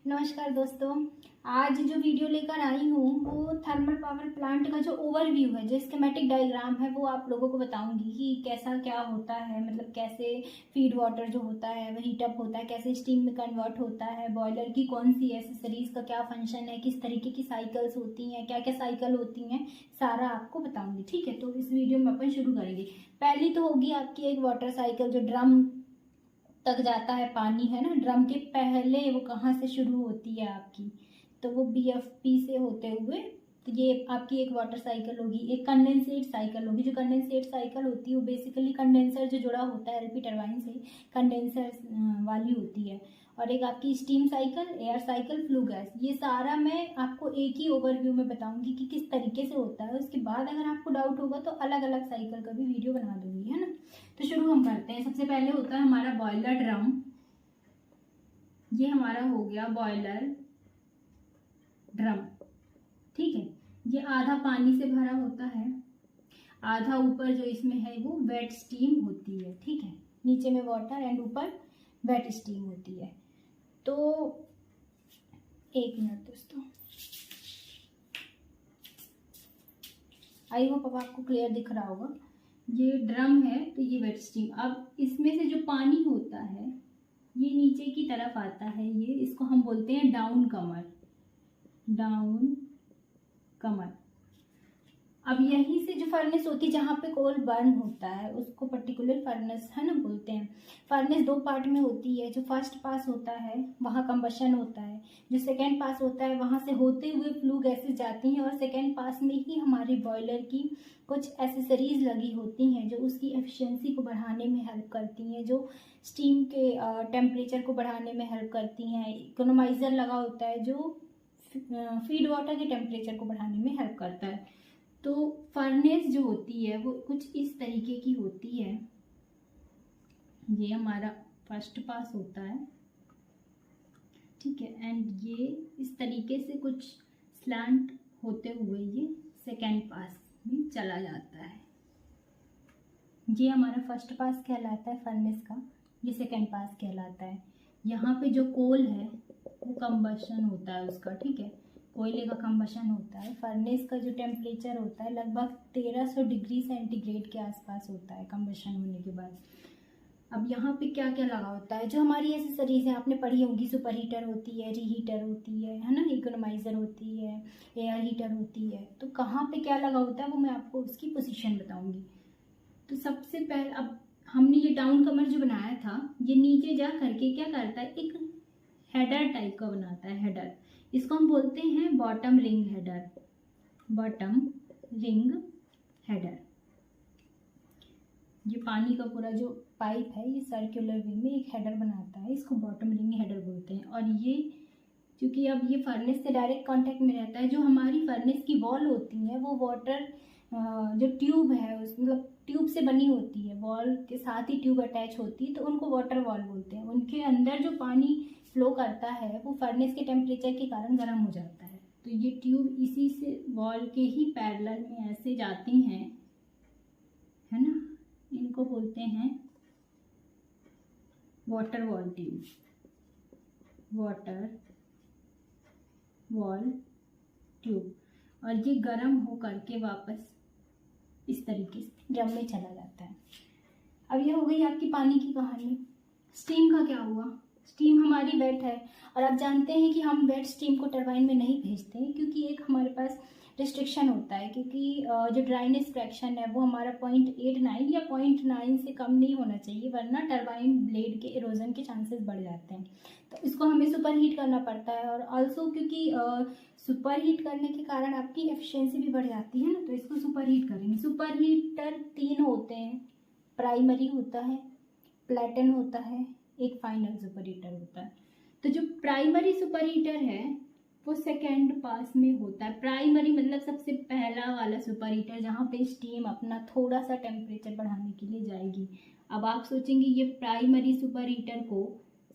नमस्कार दोस्तों। आज जो वीडियो लेकर आई हूँ वो थर्मल पावर प्लांट का जो ओवरव्यू है, जो स्कीमेटिक डायग्राम है, वो आप लोगों को बताऊंगी कि कैसा क्या होता है। मतलब कैसे फीड वाटर जो होता है वो हीटअप होता है, कैसे स्टीम में कन्वर्ट होता है, बॉयलर की कौन सी एसेसरीज का क्या फंक्शन है, किस तरीके की साइकिल्स होती हैं, क्या क्या साइकिल होती हैं, सारा आपको बताऊंगी। ठीक है, तो इस वीडियो में अपन शुरू करेंगे। पहली तो होगी आपकी एक वाटर साइकिल, जो ड्रम तक जाता है पानी, है ना। ड्रम के पहले वो कहाँ से शुरू होती है आपकी, तो वो बीएफपी से होते हुए, तो ये आपकी एक वाटर साइकिल होगी। एक कंडेंसेट साइकिल होगी। जो कंडेंसेट साइकिल होती है वो बेसिकली कंडेंसर जो जुड़ा होता है एलपी टरबाइन से, कंडेंसर वाली होती है। और एक आपकी steam cycle, air cycle, flue gas. ये सारा मैं आपको एक ही ओवरव्यू में बताऊंगी कि किस तरीके से होता है। उसके बाद अगर आपको डाउट होगा तो अलग अलग साइकिल का भी वीडियो बना दूंगी, है ना। तो शुरू हम करते हैं। सबसे पहले होता है हमारा बॉयलर ड्रम। ये हमारा हो गया बॉयलर ड्रम। ठीक है, ये आधा पानी से भरा होता है, आधा ऊपर जो इसमें है वो वेट स्टीम होती है। ठीक है, नीचे में वाटर एंड ऊपर वेट स्टीम होती है। तो एक मिनट दोस्तों, आई होप अब आपको क्लियर दिख रहा होगा। ये ड्रम है तो ये वेट स्टीम। अब इसमें से जो पानी होता है ये नीचे की तरफ आता है, ये इसको हम बोलते हैं डाउन कमर। डाउन कमर। अब यहीं से जो फर्नेस होती है जहाँ पे कोल बर्न होता है उसको पर्टिकुलर फर्नेस, है ना, बोलते हैं। फर्नेस दो पार्ट में होती है। जो फर्स्ट पास होता है वहाँ कंबशन होता है, जो सेकेंड पास होता है वहाँ से होते हुए फ्लू गैसेस जाती हैं, और सेकेंड पास में ही हमारी बॉयलर की कुछ एसेसरीज लगी होती हैं जो उसकी एफिशिएंसी को बढ़ाने में हेल्प करती हैं, जो स्टीम के टेम्परेचर को बढ़ाने में हेल्प करती हैं। इकोनोमाइजर लगा होता है जो फीड वाटर के टेम्परेचर को बढ़ाने में हेल्प करता है। तो फर्नेस जो होती है वो कुछ इस तरीके की होती है। ये हमारा फर्स्ट पास होता है, ठीक है, एंड ये इस तरीके से कुछ स्लैंट होते हुए ये सेकेंड पास में चला जाता है। ये हमारा फर्स्ट पास कहलाता है फर्नेस का, ये सेकेंड पास कहलाता है। यहाँ पे जो कोल है वो कंबशन होता है उसका, ठीक है, कोयले का कंबशन होता है। फर्नेस का जो टेम्परेचर होता है लगभग 1300 डिग्री सेंटीग्रेड के आसपास होता है कंबशन होने के बाद। अब यहाँ पे क्या क्या लगा होता है, जो हमारी एसेसरीज हैं आपने पढ़ी होंगी। सुपर हीटर होती है, रीहीटर होती है ना, इकोनोमाइजर होती है, एयर हीटर होती है। तो कहाँ पे क्या लगा होता है वो मैं आपको उसकी पोजीशन बताऊंगी। तो सबसे पहले अब हमने ये डाउन कमर जो बनाया था, ये नीचे जा करके क्या करता है, एक हेडर टाइप का बनाता है। हेडर, इसको हम बोलते हैं bottom ring header. Bottom ring header. ये पानी का पूरा जो पाइप है ये सर्कुलर विंग में एक हेडर बनाता है, इसको बॉटम रिंग हेडर बोलते हैं। और ये क्योंकि अब ये फर्नेस से डायरेक्ट कांटेक्ट में रहता है, जो हमारी फर्नेस की वॉल होती है वो वाटर जो ट्यूब है उस मतलब ट्यूब से बनी होती है, वॉल के साथ ही ट्यूब अटैच होती है, तो उनको वाटर वॉल बोलते हैं। उनके अंदर जो पानी फ्लो करता है वो फर्नेस के टेम्परेचर के कारण गर्म हो जाता है। तो ये ट्यूब इसी से वॉल के ही पैरेलल में ऐसे जाती हैं, है ना, इनको बोलते हैं water wall tube. Water wall tube. और ये गर्म हो करके वापस इस तरीके से ड्रम में चला जाता है। अब ये हो गई आपकी पानी की कहानी। स्टीम का क्या हुआ, स्टीम हमारी वेट है, और आप जानते हैं कि हम वेट स्टीम को टरबाइन में नहीं भेजते हैं क्योंकि एक हमारे पास रिस्ट्रिक्शन होता है, क्योंकि जो ड्राइनेस फ्रैक्शन है वो हमारा 0.89 या 0.9 से कम नहीं होना चाहिए, वरना टरबाइन ब्लेड के इरोजन के चांसेस बढ़ जाते हैं। तो इसको हमें सुपर हीट करना पड़ता है, और ऑल्सो क्योंकि सुपर हीट करने के कारण आपकी एफिशिएंसी भी बढ़ जाती है ना, तो इसको सुपर हीट करेंगे। सुपर हीटर 3 होते हैं, प्राइमरी होता है, प्लेटन होता है, एक फाइनल सुपर हीटर होता है। तो जो प्राइमरी सुपर हीटर है वो सेकेंड पास में होता है। प्राइमरी मतलब सबसे पहला वाला सुपर हीटर जहाँ पे स्टीम अपना थोड़ा सा टेम्परेचर बढ़ाने के लिए जाएगी। अब आप सोचेंगे ये प्राइमरी सुपर हीटर को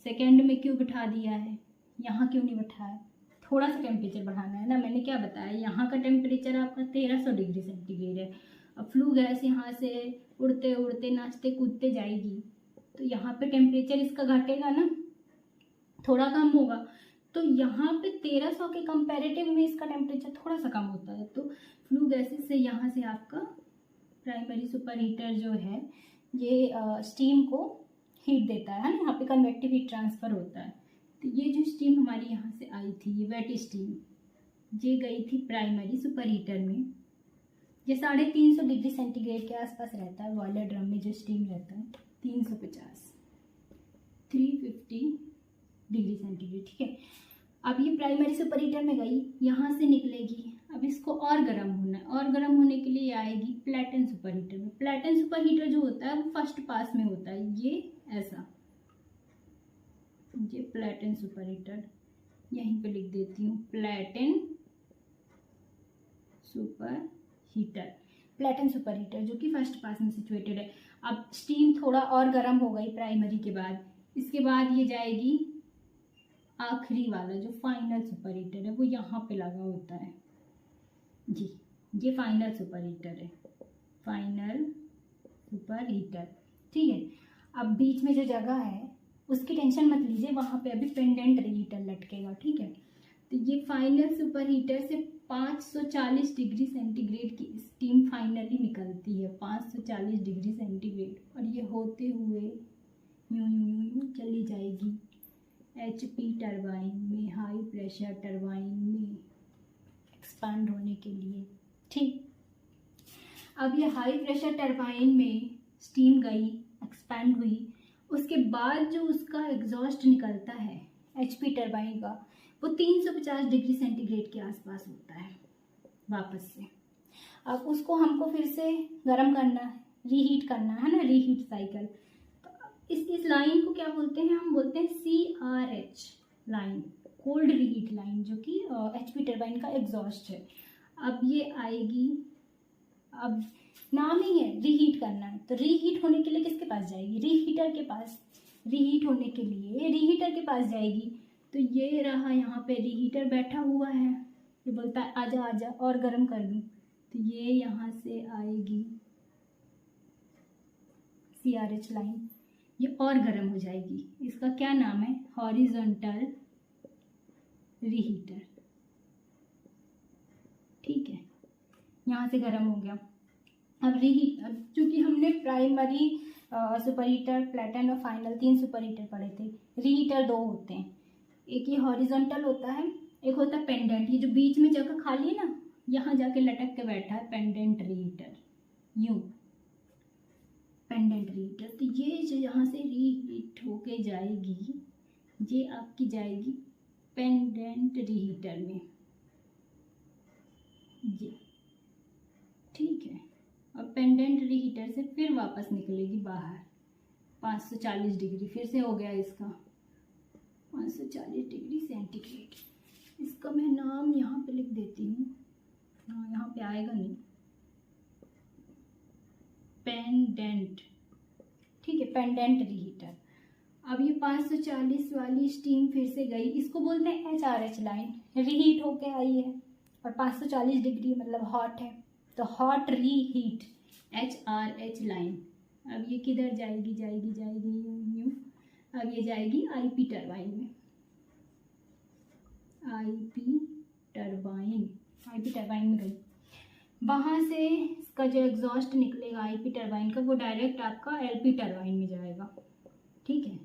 सेकेंड में क्यों बिठा दिया है, यहाँ क्यों नहीं बिठाया, थोड़ा सा टेम्परेचर बढ़ाना है ना। मैंने क्या बताया, यहाँ का टेम्परेचर आपका 1300 डिग्री सेंटीग्रेड है। अब फ्लू गैस यहाँ से उड़ते उड़ते नाचते कूदते जाएगी, तो यहाँ पे टेम्परेचर इसका घटेगा ना, थोड़ा कम होगा। तो यहाँ पे 1300 के कंपैरेटिव में इसका टेम्परेचर थोड़ा सा कम होता है। तो फ्लू गैसेस से यहाँ से आपका प्राइमरी सुपर हीटर जो है ये स्टीम को हीट देता है ना, यहाँ पे कन्वेक्टिव हीट ट्रांसफ़र होता है। तो ये जो स्टीम हमारी यहाँ से आई थी, ये वेट स्टीम, ये गई थी प्राइमरी सुपर हीटर में। ये 350 डिग्री सेंटीग्रेड के आसपास रहता है बॉयलर ड्रम में जो स्टीम रहता है, 350 डिग्री सेंटीग्रेड, ठीक है। अब ये प्राइमरी सुपर हीटर में गई, यहाँ से निकलेगी। अब इसको और गर्म होना है, और गर्म होने के लिए आएगी प्लेटन सुपर हीटर में। प्लेटन सुपर हीटर जो होता है वो फर्स्ट पास में होता है, ये ऐसा, ये प्लेटन सुपर हीटर, यहीं पे लिख देती हूँ प्लेटन सुपर हीटर। प्लेटन सुपर हीटर जो कि फर्स्ट पास में सिचुएटेड है। अब स्टीम थोड़ा और गर्म हो गई प्राइमरी के बाद, इसके बाद ये जाएगी आखिरी वाला जो फाइनल सुपर हीटर है, वो यहाँ पे लगा होता है जी, ये फाइनल सुपर हीटर है, फाइनल सुपर हीटर, ठीक है। अब बीच में जो जगह है उसकी टेंशन मत लीजिए, वहाँ पे अभी पेंडेंट रीहीटर लटकेगा, ठीक है। तो ये फाइनल सुपर हीटर से 540 डिग्री सेंटीग्रेड की स्टीम फाइनली निकलती है, 540 डिग्री सेंटीग्रेड, और ये होते हुए यूं यूं यूं चली जाएगी HP टरबाइन में, हाई प्रेशर टरबाइन में एक्सपांड होने के लिए, ठीक। अब ये हाई प्रेशर टरबाइन में स्टीम गई, एक्सपैंड हुई, उसके बाद जो उसका एग्जॉस्ट निकलता है HP टरबाइन का, वो 350 डिग्री सेंटीग्रेड के आसपास होता है वापस से। अब उसको हमको फिर से गर्म करना है, रीहीट करना है ना, रीहीट साइकिल। तो इस लाइन को क्या बोलते हैं, हम बोलते हैं CRH line, cold reheat line, जो कि HP टरबाइन का एग्जॉस्ट है। अब ये आएगी, अब नाम ही है रीहीट करना है, तो रीहीट होने के लिए किसके पास जाएगी, रीहीटर के पास। रीहीट होने के लिए रीहीटर के पास जाएगी। तो ये रहा यहाँ पे रीहीटर बैठा हुआ है, ये बोलता है आजा आजा और गर्म कर दूँ, तो ये यहाँ से आएगी CRH लाइन, ये और गर्म हो जाएगी। इसका क्या नाम है, हॉरिजॉन्टल रीहीटर, ठीक है। यहाँ से गर्म हो गया। अब रीहीट, अब चूँकि हमने प्राइमरी सुपर हीटर, प्लेटन और फाइनल 3 सुपर हीटर पढ़े थे, रीहीटर 2 होते हैं, एक ये हॉरिजॉन्टल होता है, एक होता है पेंडेंट। ये जो बीच में जगह खाली है ना, यहाँ जाके लटक के बैठा है पेंडेंट रीहीटर, यूँ पेंडेंट रीहीटर। तो ये जो यहाँ से रीहीट होके जाएगी, ये आपकी जाएगी पेंडेंट रीहीटर में, ये ठीक है। अब पेंडेंट रीहीटर से फिर वापस निकलेगी बाहर 540 डिग्री, फिर से हो गया इसका 540 डिग्री सेंटीग्रेड। इसका मैं नाम यहाँ पे लिख देती हूँ, हाँ यहाँ पे आएगा नहीं, पेंडेंट, ठीक है, पेंडेंट रीहीटर। अब ये 540 वाली स्टीम फिर से गई, इसको बोलते हैं HRH लाइन, रीहीट होके आई है और 540 डिग्री मतलब हॉट है, तो हॉट रीहीट HRH लाइन। अब ये किधर जाएगी, जाएगी जाएगी यूँ यूँ, अब ये जाएगी IP टरबाइन में, IP टरबाइन में गई। वहाँ से इसका जो एग्जॉस्ट निकलेगा IP टरबाइन का, वो डायरेक्ट आपका LP टरबाइन में जाएगा, ठीक है।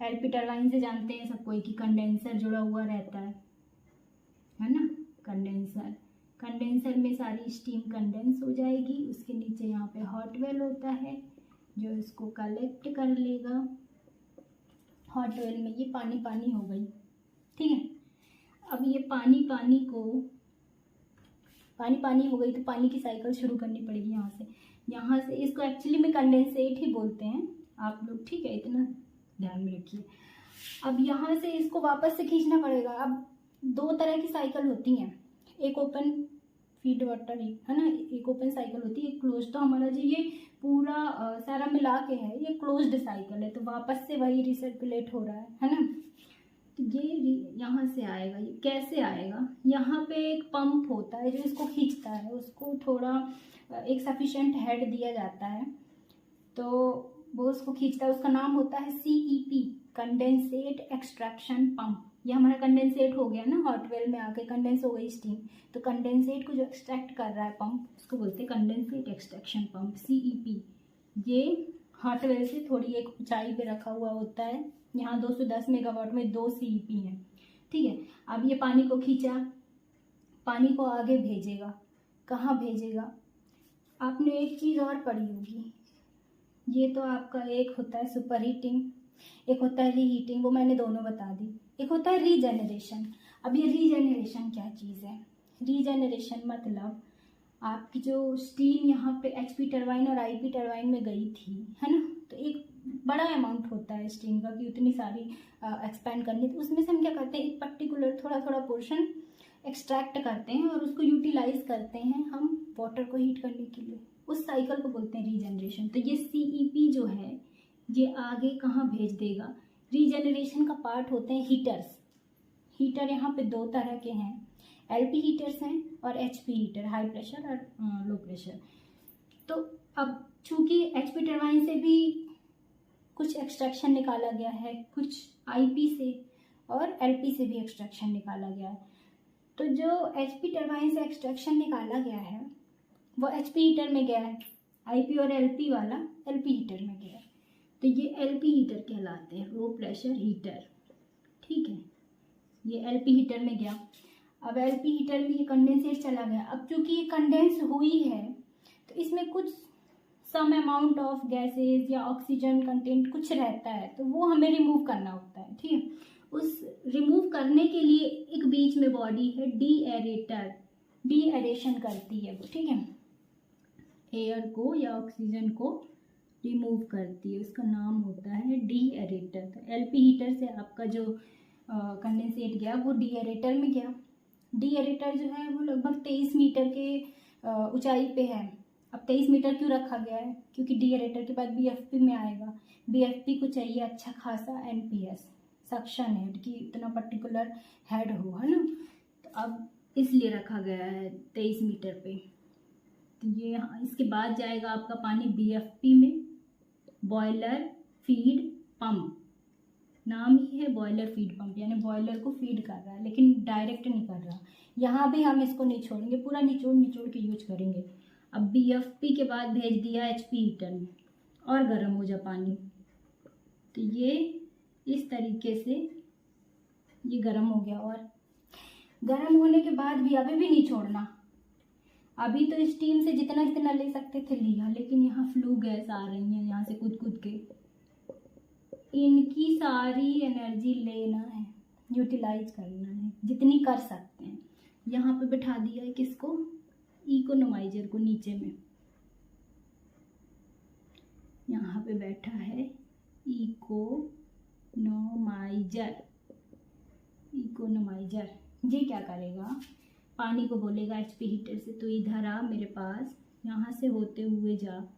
LP टरबाइन से जानते हैं सब कोई कि कंडेंसर जुड़ा हुआ रहता है ना, कंडेंसर। कंडेंसर में सारी स्टीम कंडेंस हो जाएगी, उसके नीचे यहाँ पे हॉट वेल होता है जो इसको कलेक्ट कर लेगा। हॉट वेल में ये पानी पानी हो गई, ठीक है। अब ये पानी पानी हो गई, तो पानी की साइकिल शुरू करनी पड़ेगी यहाँ से इसको एक्चुअली में कंडेंसेट ही बोलते हैं आप लोग, ठीक है, इतना ध्यान में रखिए। अब यहाँ से इसको वापस से खींचना पड़ेगा। अब 2 तरह की साइकिल होती हैं, एक ओपन फीड वाटर है ना, एक ओपन साइकिल होती है, एक क्लोज। तो हमारा जो ये पूरा सारा मिला के है, ये क्लोज्ड साइकिल है, तो वापस से वही रिसर्कुलेट हो रहा है ना। तो ये यहाँ से आएगा, ये कैसे आएगा, यहाँ पे एक पंप होता है जो इसको खींचता है, उसको थोड़ा एक सफिशेंट हेड दिया जाता है, तो वो उसको खींचता है, उसका नाम होता है CEP, कंडेंसेट एक्सट्रैक्शन पंप, ये हमारा कंडेंसेट हो गया ना, हॉट वेल में आके कंडेंस हो गई स्टीम। तो कंडेंसेट को जो एक्सट्रैक्ट कर रहा है पंप, उसको बोलते हैं कंडेंसेट एक्सट्रैक्शन पंप, CEP। ये हॉट वेल से थोड़ी एक ऊंचाई पे रखा हुआ होता है। यहाँ 210 मेगावाट में 2 CEP हैं, ठीक है। अब ये पानी को खींचा, पानी को आगे भेजेगा। कहाँ भेजेगा? आपने एक चीज़ और पढ़ी होगी, ये तो आपका एक होता है सुपर हीटिंग, एक होता है रीहीटिंग, वो मैंने दोनों बता दी। एक होता है रीजेनरेशन। अब ये रीजेनरेशन क्या चीज़ है? रीजेनरेशन मतलब आपकी जो स्टीम यहाँ पे HP टरबाइन और IP टरबाइन में गई थी, है ना, तो एक बड़ा अमाउंट होता है स्टीम का कि उतनी सारी एक्सपेंड करनी, तो उसमें से हम क्या करते हैं, एक पर्टिकुलर थोड़ा थोड़ा पोर्शन एक्सट्रैक्ट करते हैं और उसको यूटिलाइज करते हैं हम वाटर को हीट करने के लिए। उस साइकिल को बोलते हैं रीजनरेशन। तो ये CEP जो है ये आगे कहाँ भेज देगा? रीजनरेशन का पार्ट होते हैं हीटर्स। हीटर यहाँ पे 2 तरह के हैं, LP हीटर्स हैं और HP हीटर, हाई प्रेशर और लो प्रेशर। तो अब चूँकि HP टरबाइन से भी कुछ एक्सट्रैक्शन निकाला गया है, कुछ IP से और LP से भी एक्सट्रैक्शन निकाला गया है। तो जो HP टरबाइन से एक्सट्रैक्शन निकाला गया है वो HP हीटर में गया है, IP और LP वाला LP हीटर में गया है। तो ये LP हीटर कहलाते हैं, लो प्रेशर हीटर, ठीक है। ये LP हीटर में गया। अब LP हीटर में ये कंडेंसेट चला गया। अब चूँकि ये कंडेंस हुई है तो इसमें कुछ सम अमाउंट ऑफ गैसेज या ऑक्सीजन कंटेंट कुछ रहता है, तो वो हमें रिमूव करना होता है, ठीक है। उस रिमूव करने के लिए एक बीच में बॉडी है डीएरेटर, डीएरेशन करती है वो, ठीक है, एयर को या ऑक्सीजन को रिमूव करती है, उसका नाम होता है डीएरेटर। तो LP हीटर से आपका जो कंडेंसेट गया वो डीएरेटर में गया। डीएरेटर जो है वो लगभग 23 मीटर के ऊंचाई पे है। अब 23 मीटर क्यों रखा गया है? क्योंकि डीएरेटर के बाद BFP में आएगा। BFP को चाहिए अच्छा खासा NPS, सक्शन हेड, की इतना पर्टिकुलर हेड हो, है ना। तो अब इसलिए रखा गया है 23 मीटर पे। तो ये इसके बाद जाएगा आपका पानी BFP में, बॉयलर फीड पंप, नाम ही है बॉयलर फीड पंप, यानी बॉयलर को फीड कर रहा है लेकिन डायरेक्ट नहीं कर रहा। यहाँ भी हम इसको नहीं छोड़ेंगे, पूरा निचोड़ निचोड़ के यूज करेंगे। अब BFP के बाद भेज दिया HP हीटर में और गर्म हो जा पानी। तो ये इस तरीके से ये गर्म हो गया, और गर्म होने के बाद भी अभी भी नहीं छोड़ना। अभी तो स्टीम से जितना जितना ले सकते थे लिया, लेकिन यहाँ फ्लू गैस आ रही है यहाँ से कूद कूद के, इनकी सारी एनर्जी लेना है, यूटिलाइज करना है जितनी कर सकते हैं। यहाँ पे बैठा दिया है किसको? इकोनोमाइजर को नीचे में, यहाँ पे बैठा है इकोनोमाइजर। इकोनोमाइजर ये क्या करेगा? पानी को बोलेगा HP हीटर से तो इधर आ मेरे पास, यहाँ से होते हुए जा,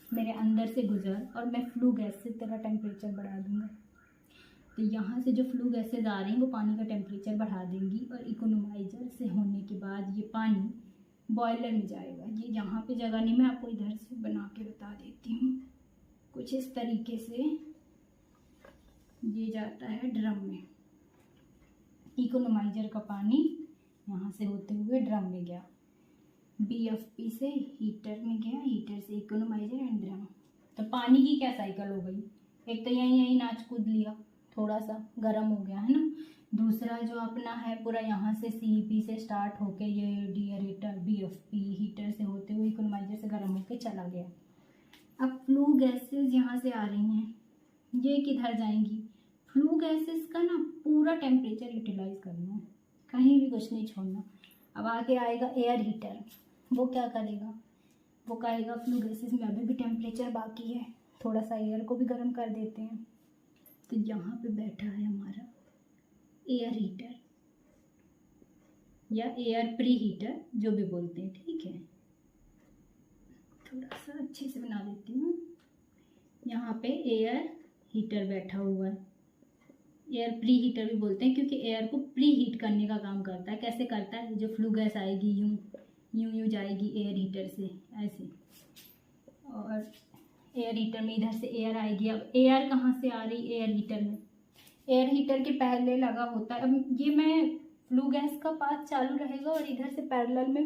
मेरे अंदर से गुजर और मैं फ्लू गैस से तेरा टेम्परेचर बढ़ा दूंगा। तो यहाँ से जो फ्लू गैसेज आ रही हैं वो पानी का टेम्परेचर बढ़ा देंगी, और इकोनोमाइजर से होने के बाद ये पानी बॉयलर में जाएगा। ये यहाँ पे जगह नहीं, मैं आपको इधर से बना के बता देती हूँ। कुछ इस तरीके से ये जाता है ड्रम में, इकोनोमाइजर का पानी यहाँ से होते हुए ड्रम में गया, BFP से हीटर में गया, हीटर से इकोनोमाइजर एंड ड्रम। तो पानी की क्या साइकिल हो गई? एक तो यहीं नाच कूद लिया, थोड़ा सा गर्म हो गया, है ना। दूसरा जो अपना है पूरा यहाँ से CEP से स्टार्ट होके ये डीएरेटर BFP हीटर से होते हुए इकोनोमाइजर से गर्म होके चला गया। अब फ्लू गैसेस यहाँ से आ रही हैं, ये किधर जाएंगी? फ्लू गैसेस का ना पूरा टेम्परेचर यूटिलाइज करना है, कहीं भी कुछ नहीं छोड़ना। अब आगे आएगा एयर हीटर, वो क्या करेगा? वो कहेगा फ्लू गैसेस में अभी भी टेम्परेचर बाकी है, थोड़ा सा एयर को भी गर्म कर देते हैं। तो यहाँ पे बैठा है हमारा एयर हीटर या एयर प्री हीटर, जो भी बोलते हैं, ठीक है। थोड़ा सा अच्छे से बना देती हूँ। यहाँ पे एयर हीटर बैठा हुआ है, एयर प्री हीटर भी बोलते हैं क्योंकि एयर को प्री हीट करने का काम करता है। कैसे करता है? जो फ्लू गैस आएगी यूं यूं यूं जाएगी एयर हीटर से ऐसे, और एयर हीटर में इधर से एयर आएगी। अब एयर कहाँ से आ रही? एयर हीटर में एयर हीटर के पहले लगा होता है। अब ये मैं फ्लू गैस का पाथ चालू रहेगा और इधर से पैरेलल में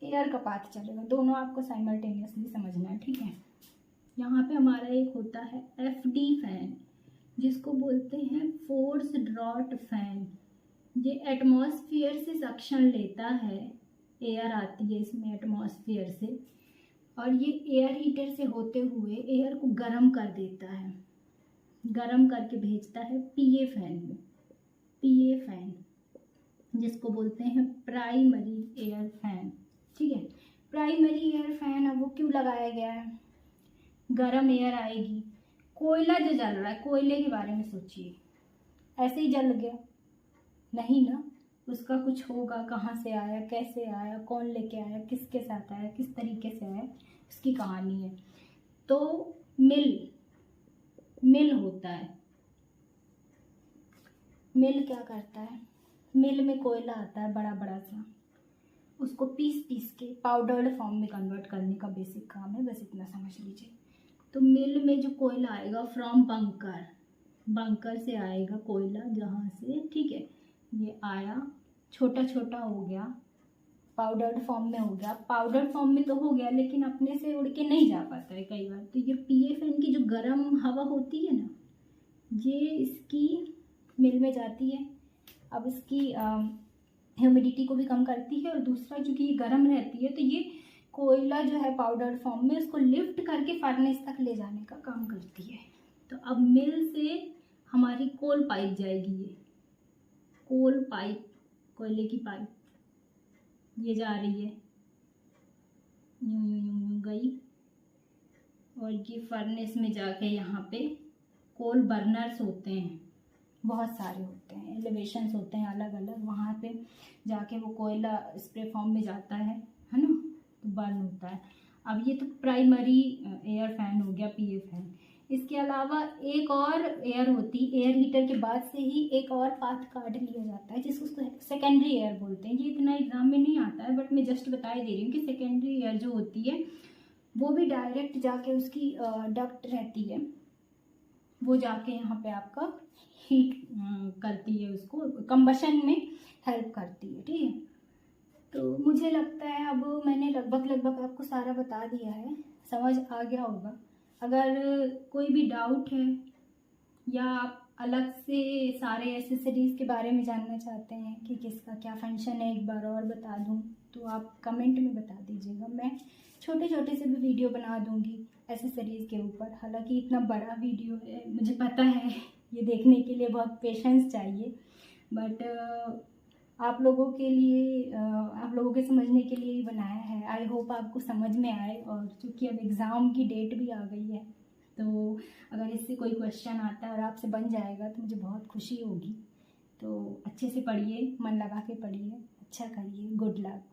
एयर का पाथ चलेगा, दोनों आपको साइमल्टेनियसली समझना है, ठीक है। यहाँ पे हमारा एक होता है FD फैन, जिसको बोलते हैं फोर्स ड्रॉट फैन। ये एटमॉस्फेयर से सक्शन लेता है, एयर आती है इसमें एटमॉस्फेयर से, और ये एयर हीटर से होते हुए एयर को गर्म कर देता है, गर्म करके भेजता है PA फैन में। PA फैन जिसको बोलते हैं प्राइमरी एयर फैन, ठीक है। प्राइमरी एयर फैन अब वो क्यों लगाया गया है? गर्म एयर आएगी। कोयला जो जल रहा है, कोयले के बारे में सोचिए, ऐसे ही जल गया? नहीं ना, उसका कुछ होगा, कहाँ से आया, कैसे आया, कौन लेके आया, किसके साथ आया, किस तरीके से आया, उसकी कहानी है। तो मिल होता है। मिल क्या करता है? मिल में कोयला आता है बड़ा बड़ा सा, उसको पीस के पाउडर्ड फॉर्म में कन्वर्ट करने का बेसिक काम है, बस इतना समझ लीजिए। तो मिल में जो कोयला आएगा फ्रॉम बंकर से आएगा कोयला, जहाँ से, ठीक है, ये आया, छोटा छोटा हो गया, पाउडर्ड फॉर्म में हो गया। पाउडर फॉर्म में तो हो गया, लेकिन अपने से उड़ के नहीं जा पाता है कई बार। तो ये PA फैन की जो गर्म हवा होती है ना, ये इसकी मिल में जाती है। अब इसकी ह्यूमिडिटी को भी कम करती है, और दूसरा जो कि ये गर्म रहती है, तो ये कोयला जो है पाउडर फॉर्म में, उसको लिफ्ट करके फर्नेस तक ले जाने का काम करती है। तो अब मिल से हमारी कोल पाइप जाएगी, ये कोल पाइप, कोयले की पाइप, ये जा रही है, यूं यूं यूं यूं गई, और ये फर्नेस में जाके यहाँ पे कोल बर्नर्स होते हैं, बहुत सारे होते हैं, एलिवेशंस होते हैं अलग अलग, वहाँ पे जाके वो कोयला स्प्रे फॉर्म में जाता है ना, तो बर्न होता है। अब ये तो प्राइमरी एयर फैन हो गया, PA फैन। इसके अलावा एक और एयर होती, एयर हीटर के बाद से ही एक और पाथ काट लिया जाता है, जिसको सेकेंडरी एयर बोलते हैं। ये इतना एग्जाम में नहीं आता है, बट मैं जस्ट बता ही दे रही हूँ कि सेकेंडरी एयर जो होती है वो भी डायरेक्ट जाके उसकी डक्ट रहती है, वो जाके यहाँ पे आपका हीट करती है, उसको कंबशन में हेल्प करती है, ठीक है। तो मुझे लगता है अब मैंने लगभग आपको सारा बता दिया है, समझ आ गया होगा। अगर कोई भी डाउट है या आप अलग से सारे एसेसरीज़ के बारे में जानना चाहते हैं कि किसका क्या फंक्शन है, एक बार और बता दूं, तो आप कमेंट में बता दीजिएगा। मैं छोटे छोटे से भी वीडियो बना दूंगी एसेसरीज़ के ऊपर। हालांकि इतना बड़ा वीडियो है, मुझे पता है, ये देखने के लिए बहुत पेशेंस चाहिए, बट आप लोगों के लिए, आप लोगों के समझने के लिए ही बनाया है। आई होप आपको समझ में आए। और चूँकि अब एग्ज़ाम की डेट भी आ गई है, तो अगर इससे कोई क्वेश्चन आता है और आपसे बन जाएगा तो मुझे बहुत खुशी होगी। तो अच्छे से पढ़िए, मन लगा के पढ़िए, अच्छा करिए। Good luck.